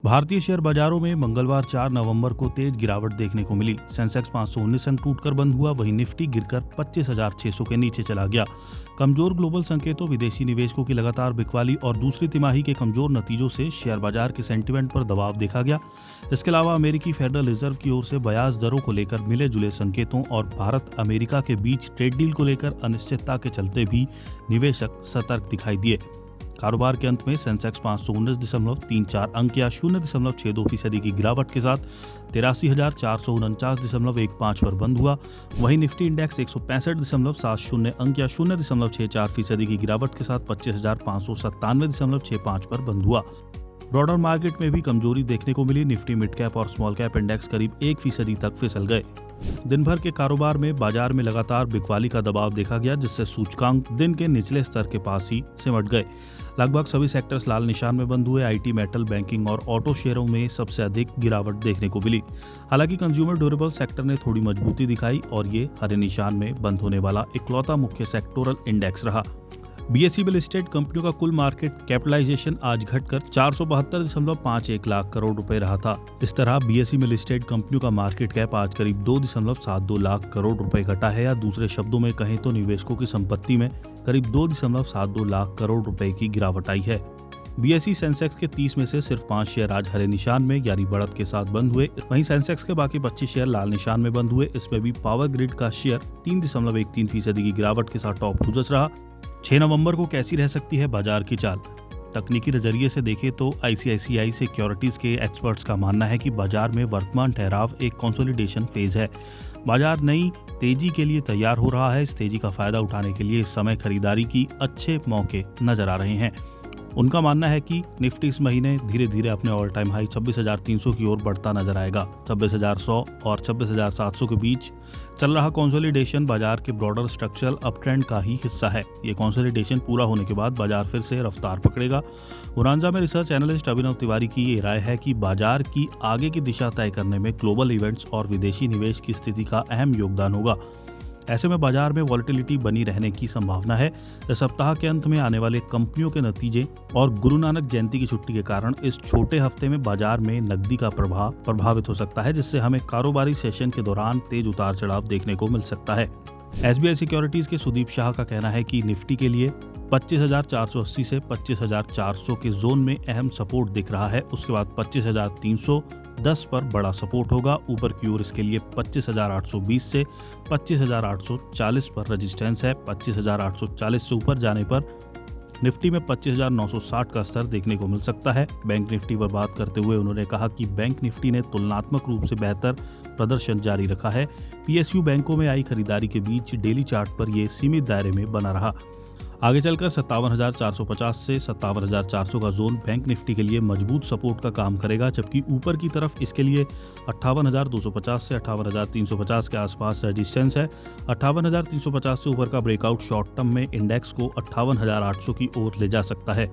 भारतीय शेयर बाजारों में मंगलवार 4 नवंबर को तेज गिरावट देखने को मिली। सेंसेक्स 519 अंक टूटकर बंद हुआ, वहीं निफ्टी गिरकर 25,600 के नीचे चला गया। कमजोर ग्लोबल संकेतों, विदेशी निवेशकों की लगातार बिकवाली और दूसरी तिमाही के कमजोर नतीजों से शेयर बाजार के सेंटीमेंट पर दबाव देखा गया। इसके अलावा अमेरिकी फेडरल रिजर्व की ओर से ब्याज दरों को लेकर मिले जुले संकेतों और भारत अमेरिका के बीच ट्रेड डील को लेकर अनिश्चितता के चलते भी निवेशक सतर्क दिखाई दिए। कारोबार के अंत में सेंसेक्स 519.34 अंक या 0.62% की गिरावट के साथ 83,449.15 पर बंद हुआ। वहीं निफ्टी इंडेक्स 165.70 अंक या 0.64% की गिरावट के साथ 25,597.65 पर बंद हुआ। ब्रॉडर मार्केट में भी कमजोरी देखने को मिली। निफ्टी मिड कैप और स्मॉल कैप इंडेक्स करीब 1% तक फिसल गए। दिन भर के कारोबार में बाजार में लगातार बिकवाली का दबाव देखा गया, जिससे सूचकांक दिन के निचले स्तर के पास ही सिमट गए। लगभग सभी सेक्टर्स लाल निशान में बंद हुए। आईटी, मेटल, बैंकिंग और ऑटो शेयरों में सबसे अधिक गिरावट देखने को मिली। हालांकि कंज्यूमर ड्यूरेबल सेक्टर ने थोड़ी मजबूती दिखाई और ये हरे निशान में बंद होने वाला इकलौता मुख्य सेक्टोरल इंडेक्स रहा। बीएसई में लिस्टेड कंपनियों का कुल मार्केट कैपिटलाइजेशन आज घटकर 472.51 लाख करोड़ रुपए रहा था। इस तरह बीएसई में लिस्टेड कंपनियों का मार्केट कैप आज करीब 2.72 लाख करोड़ रुपए घटा है, या दूसरे शब्दों में कहें तो निवेशकों की संपत्ति में करीब 2.72 लाख करोड़ रुपए की गिरावट आई है। बीएसई सेंसेक्स के 30 में से सिर्फ 5 शेयर आज हरे निशान में यानी बढ़त के साथ बंद हुए। वहीं सेंसेक्स के बाकी 25 शेयर लाल निशान में बंद हुए। इसमें भी पावर ग्रिड का शेयर 3.13% की गिरावट के साथ टॉप टू रहा। 6 नवंबर को कैसी रह सकती है बाजार की चाल? तकनीकी नजरिए से देखें तो आईसीआईसीआई सिक्योरिटीज के एक्सपर्ट्स का मानना है कि बाजार में वर्तमान ठहराव एक कंसोलिडेशन फेज है। बाजार नई तेजी के लिए तैयार हो रहा है। इस तेजी का फायदा उठाने के लिए इस समय खरीदारी की अच्छे मौके नजर आ रहे हैं। उनका मानना है कि निफ्टी इस महीने धीरे धीरे अपने ऑल टाइम हाई 26,300 की ओर बढ़ता नजर आएगा। 26,100 और 26,700 के बीच चल रहा कंसोलिडेशन बाजार के ब्रॉडर स्ट्रक्चरल अपट्रेंड का ही हिस्सा है। ये कंसोलिडेशन पूरा होने के बाद बाजार फिर से रफ्तार पकड़ेगा। उरांजा में रिसर्च एनालिस्ट अभिनव तिवारी की ये राय है कि बाजार की आगे की दिशा तय करने में ग्लोबल इवेंट्स और विदेशी निवेश की स्थिति का अहम योगदान होगा। ऐसे में बाजार में वॉलेटिलिटी बनी रहने की संभावना है। इस सप्ताह के अंत में आने वाले कंपनियों के नतीजे और गुरु नानक जयंती की छुट्टी के कारण इस छोटे हफ्ते में बाजार में नकदी का प्रभाव प्रभावित हो सकता है, जिससे हमें कारोबारी सेशन के दौरान तेज उतार चढ़ाव देखने को मिल सकता है। एसबीआई सिक्योरिटीज के सुदीप शाह का कहना है कि निफ्टी के लिए 25,480 से 25,400 के जोन में अहम सपोर्ट दिख रहा है। उसके बाद 25,310 पर बड़ा सपोर्ट होगा। ऊपर की ओर इसके लिए 25,820 से 25,840 पर रेजिस्टेंस है। 25,840 से ऊपर जाने पर निफ्टी में 25,960 का स्तर देखने को मिल सकता है। बैंक निफ्टी पर बात करते हुए उन्होंने कहा कि बैंक निफ्टी ने तुलनात्मक रूप से बेहतर प्रदर्शन जारी रखा है। पीएसयू बैंकों में आई खरीदारी के बीच डेली चार्ट पर यह सीमित दायरे में बना रहा। आगे चलकर 57,450 से 57,400 का जोन बैंक निफ्टी के लिए मजबूत सपोर्ट का काम करेगा, जबकि ऊपर की तरफ इसके लिए 58,250 से 58,350 के आसपास रेजिस्टेंस है। 58,350 से ऊपर का ब्रेकआउट शॉर्ट टर्म में इंडेक्स को 58,800 की ओर ले जा सकता है।